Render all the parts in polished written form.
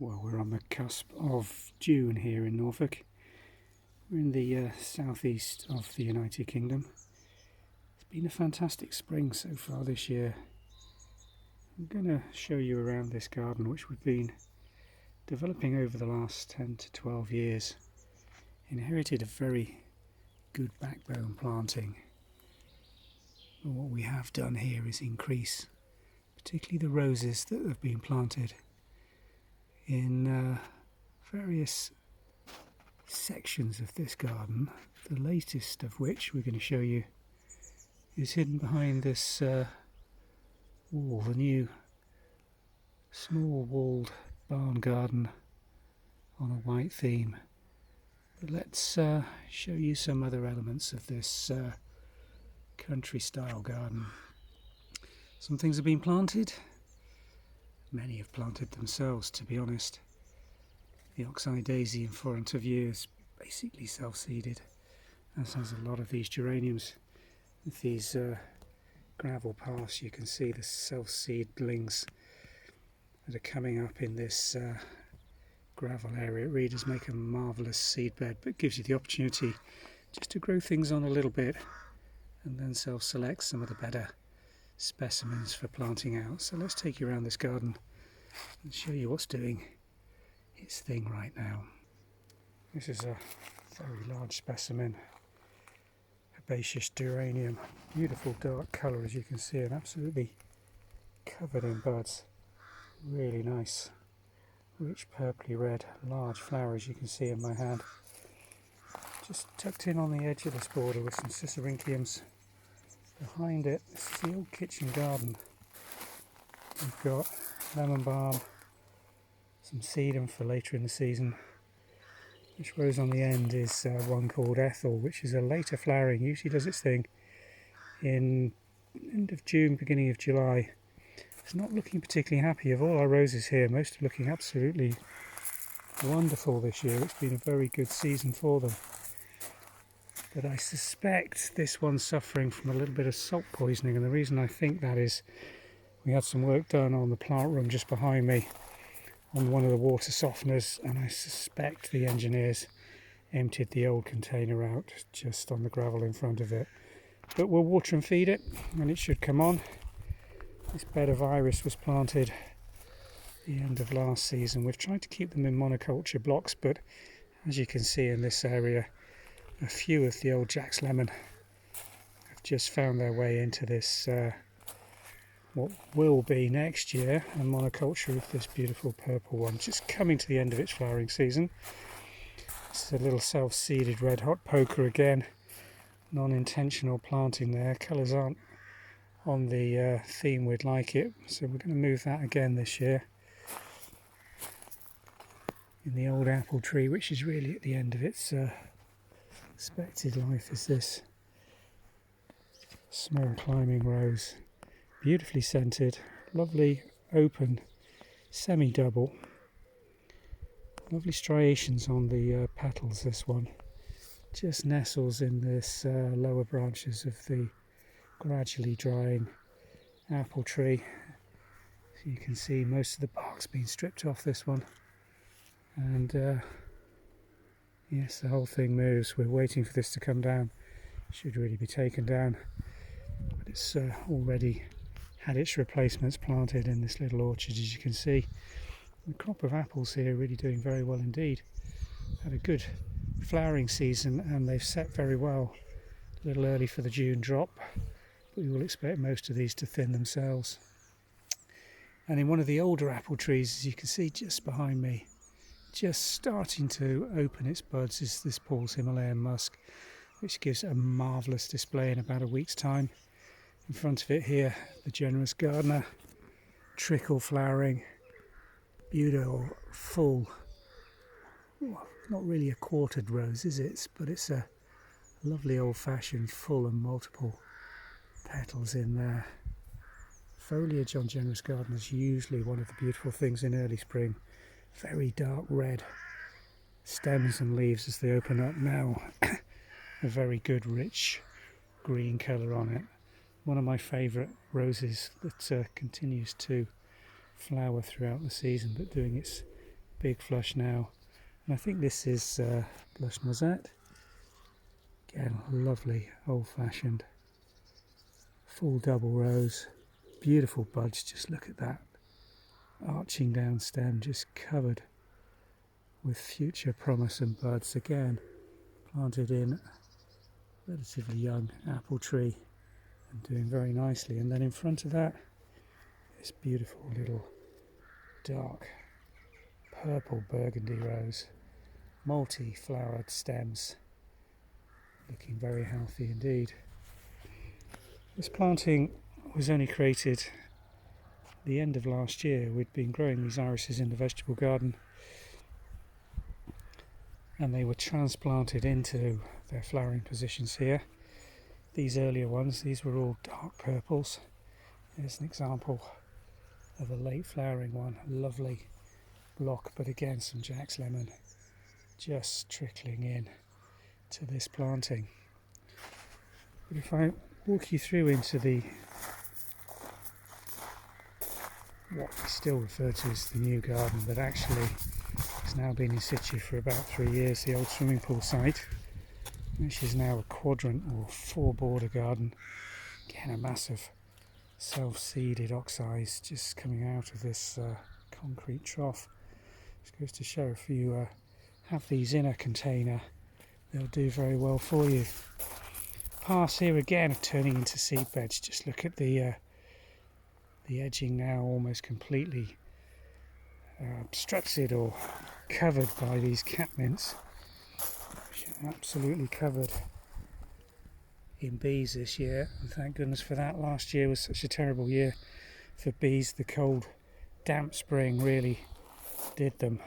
Well, we're on the cusp of June here in Norfolk. We're in the southeast of the United Kingdom. It's been a fantastic spring so far this year. I'm going to show you around this garden, which we've been developing over the last 10 to 12 years. Inherited a very good backbone planting. But what we have done here is increase particularly the roses that have been planted in various sections of this garden, the latest of which we're going to show you is hidden behind this wall, the new small walled barn garden on a white theme. But let's show you some other elements of this country style garden. Some things have been planted. Many have planted themselves, to be honest. The oxeye daisy in front of you is basically self-seeded, as has a lot of these geraniums. With these gravel paths, you can see the self-seedlings that are coming up in this gravel area. It really does make a marvellous seed bed, but gives you the opportunity just to grow things on a little bit and then self-select some of the better specimens for planting out. So let's take you around this garden and show you what's doing its thing right now. This is a very large specimen, herbaceous geranium, beautiful dark colour as you can see, and absolutely covered in buds. Really nice, rich purpley red, large flowers you can see in my hand. Just tucked in on the edge of this border with some sisyrinchiums. Behind it, this is the old kitchen garden. We've got lemon balm, some sedum for later in the season. This rose on the end is one called Ethel, which is a later flowering, usually does its thing in end of June, beginning of July. It's not looking particularly happy. Of all our roses here, most are looking absolutely wonderful this year. It's been a very good season for them. But I suspect this one's suffering from a little bit of salt poisoning, and the reason I think that is we had some work done on the plant room just behind me on one of the water softeners, and I suspect the engineers emptied the old container out just on the gravel in front of it. But we'll water and feed it and it should come on. This bed of iris was planted at the end of last season. We've tried to keep them in monoculture blocks, but as you can see in this area, a few of the old Jack's Lemon have just found their way into this what will be next year a monoculture of this beautiful purple one, just coming to the end of its flowering season. This is a little self-seeded red hot poker again, non-intentional planting there. Colours aren't on the theme we'd like it, so we're going to move that again this year. In the old apple tree, which is really at the end of its expected life, is this small climbing rose, beautifully scented, lovely open semi-double, lovely striations on the petals. This one just nestles in this lower branches of the gradually drying apple tree. So you can see most of the bark's been stripped off this one, and yes, the whole thing moves. We're waiting for this to come down. It should really be taken down, but it's already had its replacements planted in this little orchard, as you can see. The crop of apples here really doing very well indeed. Had a good flowering season and they've set very well. A little early for the June drop, but we will expect most of these to thin themselves. And in one of the older apple trees, as you can see just behind me, just starting to open its buds, is this Paul's Himalayan musk, which gives a marvellous display in about a week's time. In front of it here, the generous gardener, trickle flowering, beautiful, full, well, not really a quartered rose, is it? But it's a lovely old-fashioned full and multiple petals in there. Foliage on generous garden is usually one of the beautiful things in early spring. Very dark red stems and leaves as they open up now. A very good rich green colour on it. One of my favourite roses that continues to flower throughout the season, but doing its big flush now, and I think this is blush noisette. Again, lovely old-fashioned full double rows, beautiful buds. Just look at that arching down stem, just covered with future promise and buds. Again, planted in a relatively young apple tree and doing very nicely. And then in front of that, this beautiful little dark purple burgundy rose, multi-flowered stems, looking very healthy indeed. This planting was only created the end of last year. We'd been growing these irises in the vegetable garden, and they were transplanted into their flowering positions here. These earlier ones, these were all dark purples. There's an example of a late flowering one, a lovely block, but again some Jack's lemon just trickling in to this planting. But if I walk you through into the what we still refer to as the new garden, but actually it's now been in situ for about 3 years, the old swimming pool site, which is now a quadrant or 4 border garden. Again, a massive self-seeded oxides just coming out of this concrete trough. Just goes to show if you have these in a container, they'll do very well for you. Paths here again are turning into seed beds. Just look at the edging now, almost completely obstructed or covered by these catmints, which are absolutely covered in bees this year, and thank goodness for that. Last year was such a terrible year for bees. The cold, damp spring really did them,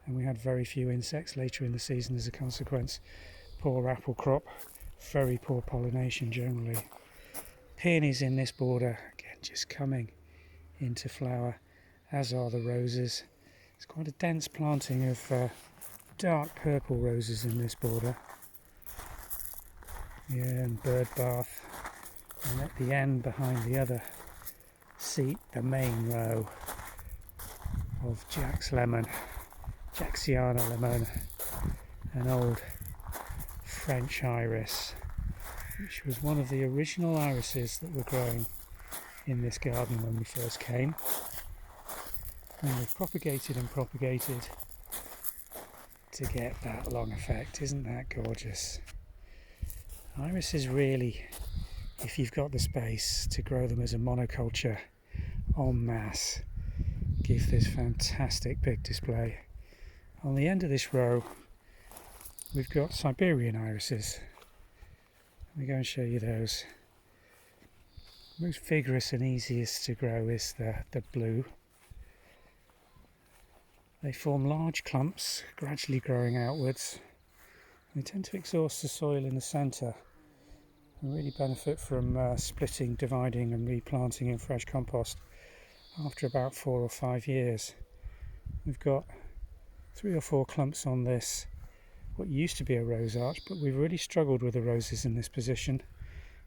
and we had very few insects later in the season as a consequence. Poor apple crop, very poor pollination generally. Peonies in this border, again just coming into flower, as are the roses. It's quite a dense planting of dark purple roses in this border. Yeah, and bird bath, and at the end behind the other seat, the main row of Jack's lemon, Jacksiana lemon, an old French iris, which was one of the original irises that were growing in this garden when we first came. And we've propagated and propagated to get that long effect. Isn't that gorgeous? Irises really, if you've got the space to grow them as a monoculture en masse, give this fantastic big display. On the end of this row, we've got Siberian irises. Let me go and show you those. Most vigorous and easiest to grow is the blue. They form large clumps, gradually growing outwards. They tend to exhaust the soil in the centre and really benefit from splitting, dividing and replanting in fresh compost after about 4 or 5 years. We've got 3 or 4 clumps on this, what used to be a rose arch, but we've really struggled with the roses in this position.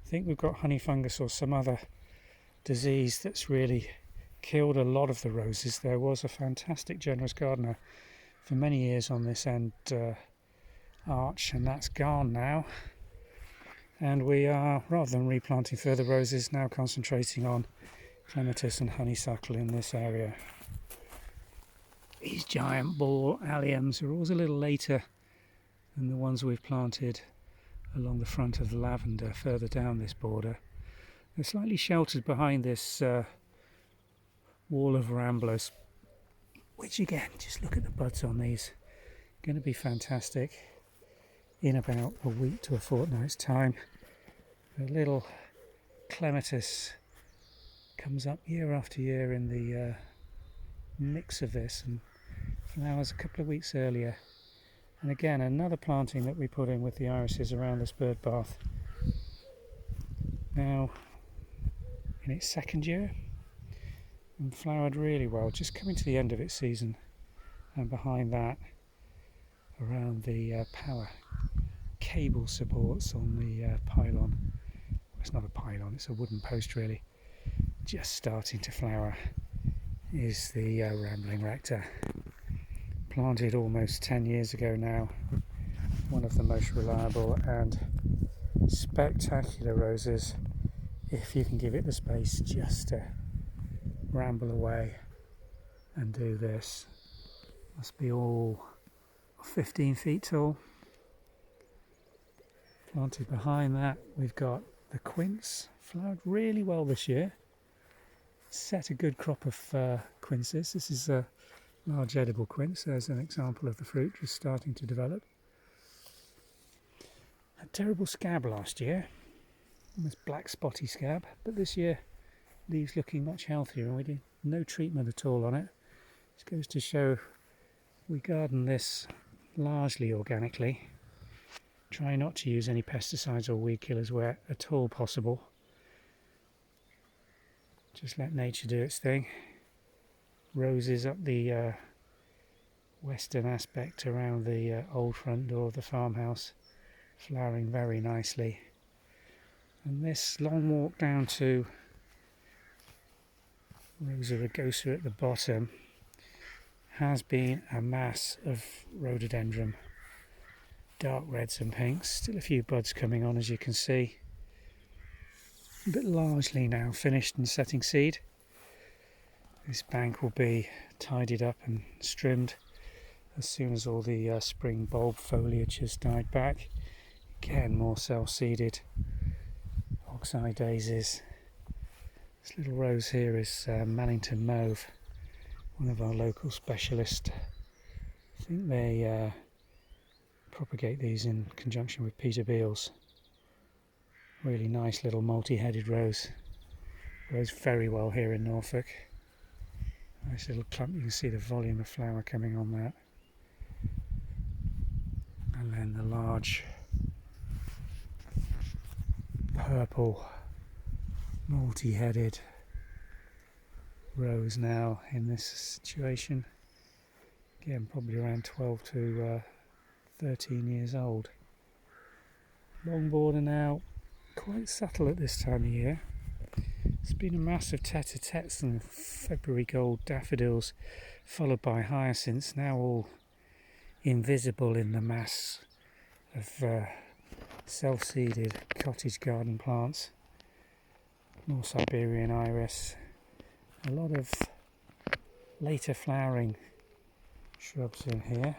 I think we've got honey fungus or some other disease that's really killed a lot of the roses. There was a fantastic generous gardener for many years on this end arch, and that's gone now. And we are, rather than replanting further roses, now concentrating on clematis and honeysuckle in this area. These giant ball alliums are always a little later than the ones we've planted along the front of the lavender further down this border. They're slightly sheltered behind this wall of ramblers, which again, just look at the buds on these, going to be fantastic in about a week to a fortnight's time. The little clematis comes up year after year in the mix of this and flowers a couple of weeks earlier. And again, another planting that we put in with the irises around this bird bath, now in its 2nd year, and flowered really well, just coming to the end of its season. And behind that, around the power cable supports on the pylon, it's not a pylon, it's a wooden post really, just starting to flower, is the rambling rector. planted almost 10 years ago now. One of the most reliable and spectacular roses, if you can give it the space just to ramble away and do this. Must be all 15 feet tall. Planted behind that, we've got the quince, flowered really well this year. Set a good crop of quinces. This is a large edible quince. There's an example of the fruit just starting to develop. A terrible scab last year, almost black spotty scab, but this year leaves looking much healthier, and we did no treatment at all on it. This goes to show we garden this largely organically. Try not to use any pesticides or weed killers where at all possible. Just let nature do its thing. Roses up the western aspect around the old front door of the farmhouse, flowering very nicely. And this long walk down to Rosa rugosa at the bottom has been a mass of rhododendron, dark reds and pinks. Still a few buds coming on, as you can see, but largely now finished and setting seed. This bank will be tidied up and trimmed as soon as all the spring bulb foliage has died back. Again, more self-seeded oxeye daisies. This little rose here is Mannington Mauve, one of our local specialists. I think they propagate these in conjunction with Peter Beals. Really nice little multi-headed rose. Grows very well here in Norfolk. Nice little clump, you can see the volume of flower coming on that. And then the large purple multi-headed rose now in this situation. Again, probably around 12 to 13 years old. Long border now, quite subtle at this time of year. It's been a mass of tete-a-tetes and February gold daffodils, followed by hyacinths, now all invisible in the mass of self-seeded cottage garden plants. More Siberian iris, a lot of later flowering shrubs in here.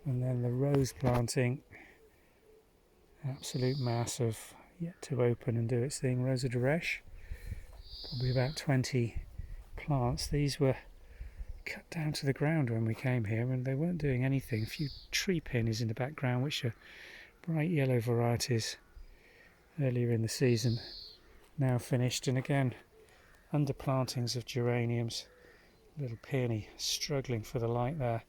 And then the rose planting, absolute mass of yet to open and do its thing. Rosa d'Arèche, probably about 20 plants. These were cut down to the ground when we came here, and they weren't doing anything. A few tree peonies in the background, which are bright yellow varieties earlier in the season, now finished. And again, underplantings of geraniums. Little peony struggling for the light there,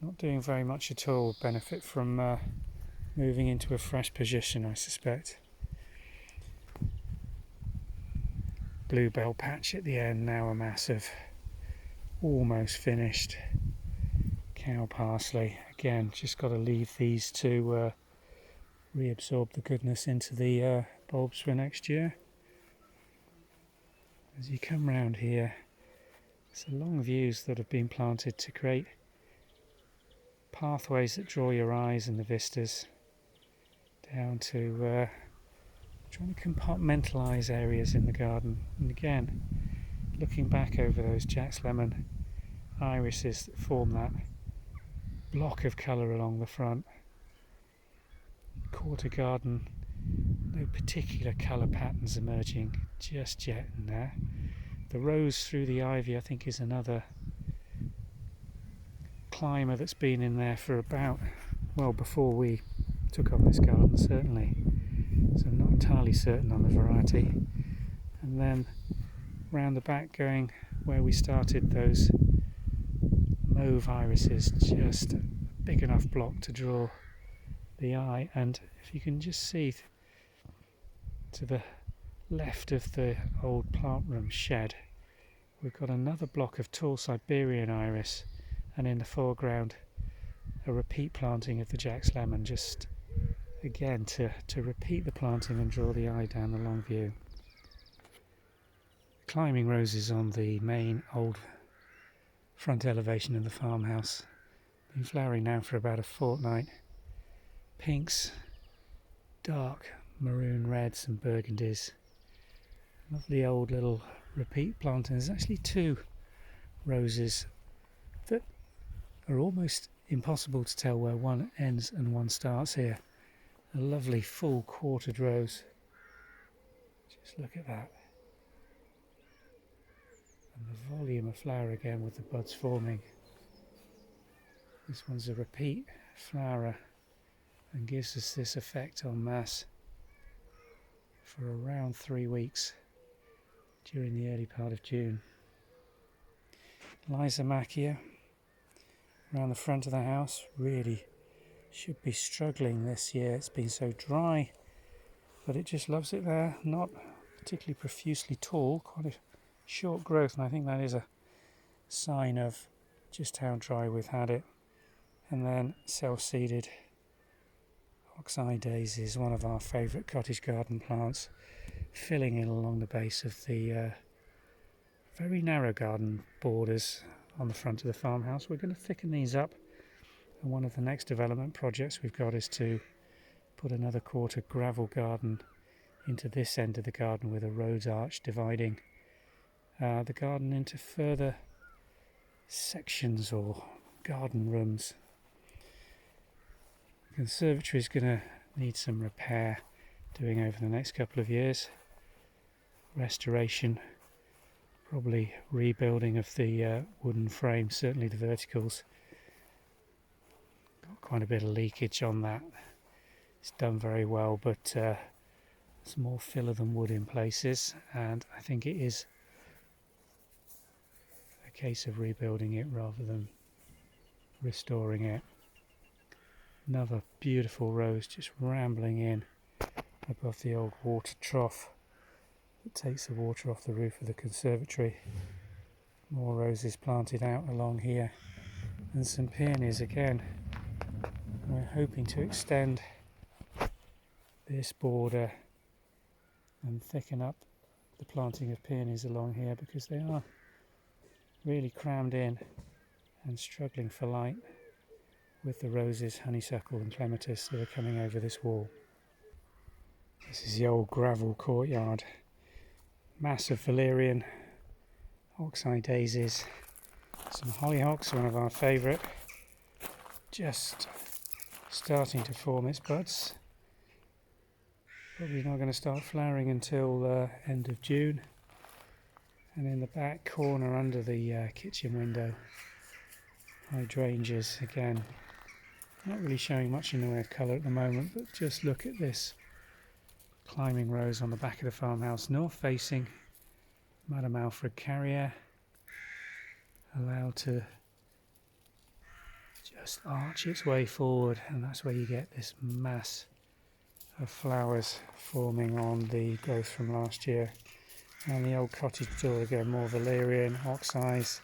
not doing very much at all. Benefit from moving into a fresh position, I suspect. Bluebell patch at the end, now a massive, almost finished. Cow parsley, again, just got to leave these to reabsorb the goodness into the bulbs for next year. As you come round here, it's the long views that have been planted to create pathways that draw your eyes and the vistas down to trying to compartmentalise areas in the garden. And again, looking back over those Jack's Lemon irises that form that block of colour along the front. Quarter garden, no particular colour patterns emerging just yet in there. The rose through the ivy, I think, is another climber that's been in there for about, well, before we took on this garden, certainly. So I'm not entirely certain on the variety. And then round the back, going where we started, those mauve irises, just a big enough block to draw the eye. And if you can just see to the left of the old plant room shed, we've got another block of tall Siberian iris, and in the foreground a repeat planting of the Jack's Lemon, just again to repeat the planting and draw the eye down the long view. Climbing roses on the main old front elevation of the farmhouse. Been flowering now for about a fortnight. Pinks, dark maroon reds and burgundies. Lovely old little repeat plant, and there's actually two roses that are almost impossible to tell where one ends and one starts here. A lovely full quartered rose. Just look at that. And the volume of flower again with the buds forming. This one's a repeat flower and gives us this effect en masse for around 3 weeks during the early part of June. Lysomachia around the front of the house really should be struggling this year. It's been so dry, but it just loves it there. Not particularly profusely tall, quite a short growth, and I think that is a sign of just how dry we've had it. And then self-seeded ox-eye daisy is one of our favourite cottage garden plants, filling in along the base of the very narrow garden borders on the front of the farmhouse. We're going to thicken these up, and one of the next development projects we've got is to put another quarter gravel garden into this end of the garden with a road arch dividing the garden into further sections or garden rooms. The conservatory is going to need some repair doing over the next couple of years. Restoration, probably rebuilding of the wooden frame, certainly the verticals. Got quite a bit of leakage on that. It's done very well, but it's more filler than wood in places, and I think it is a case of rebuilding it rather than restoring it. Another beautiful rose just rambling in above the old water trough that takes the water off the roof of the conservatory. More roses planted out along here, and some peonies again. We're hoping to extend this border and thicken up the planting of peonies along here, because they are really crammed in and struggling for light with the roses, honeysuckle and clematis that are coming over this wall. This is the old gravel courtyard. Massive valerian, ox-eye daisies, some hollyhocks, one of our favourite, just starting to form its buds. Probably not going to start flowering until end of June. And in the back corner under the kitchen window, hydrangeas again. Not really showing much in the way of colour at the moment, but just look at this climbing rose on the back of the farmhouse, north facing, Madame Alfred Carrier, allowed to just arch its way forward, and that's where you get this mass of flowers forming on the growth from last year. And the old cottage door again, more valerian, ox-eyes.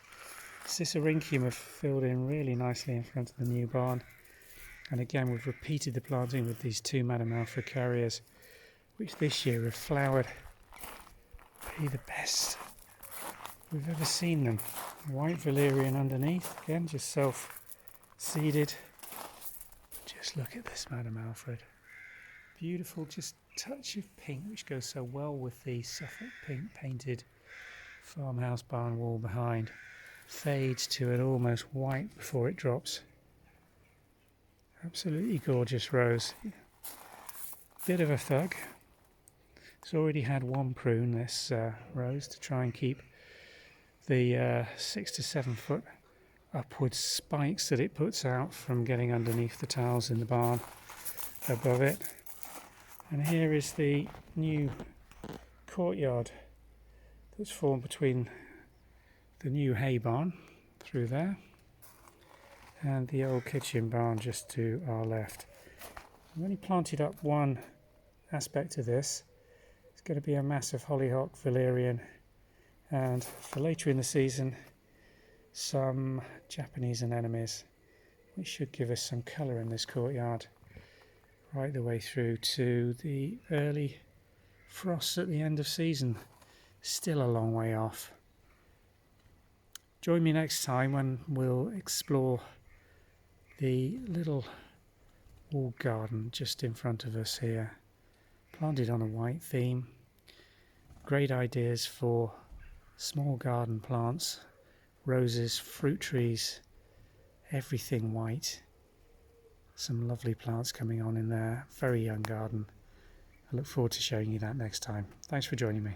Cicericium have filled in really nicely in front of the new barn. And again, we've repeated the planting with these two Madame Alfred Carriers, which this year have flowered be the best we've ever seen them. White valerian underneath, again, just self-seeded. Just look at this Madame Alfred. Beautiful, just touch of pink, which goes so well with the Suffolk pink painted farmhouse barn wall behind. Fades to an almost white before it drops. Absolutely gorgeous rose. Bit of a thug. It's already had one prune, this rose, to try and keep the 6 to 7 foot upward spikes that it puts out from getting underneath the tiles in the barn above it. And here is the new courtyard that's formed between the new hay barn through there and the old kitchen barn just to our left. I've only planted up one aspect of this. It's going to be a massive hollyhock, valerian, and for later in the season some Japanese anemones, which should give us some colour in this courtyard right the way through to the early frosts at the end of season. Still a long way off. Join me next time when we'll explore the little walled garden just in front of us here, planted on a white theme. Great ideas for small garden plants, roses, fruit trees, everything white. Some lovely plants coming on in there. Very young garden. I look forward to showing you that next time. Thanks for joining me.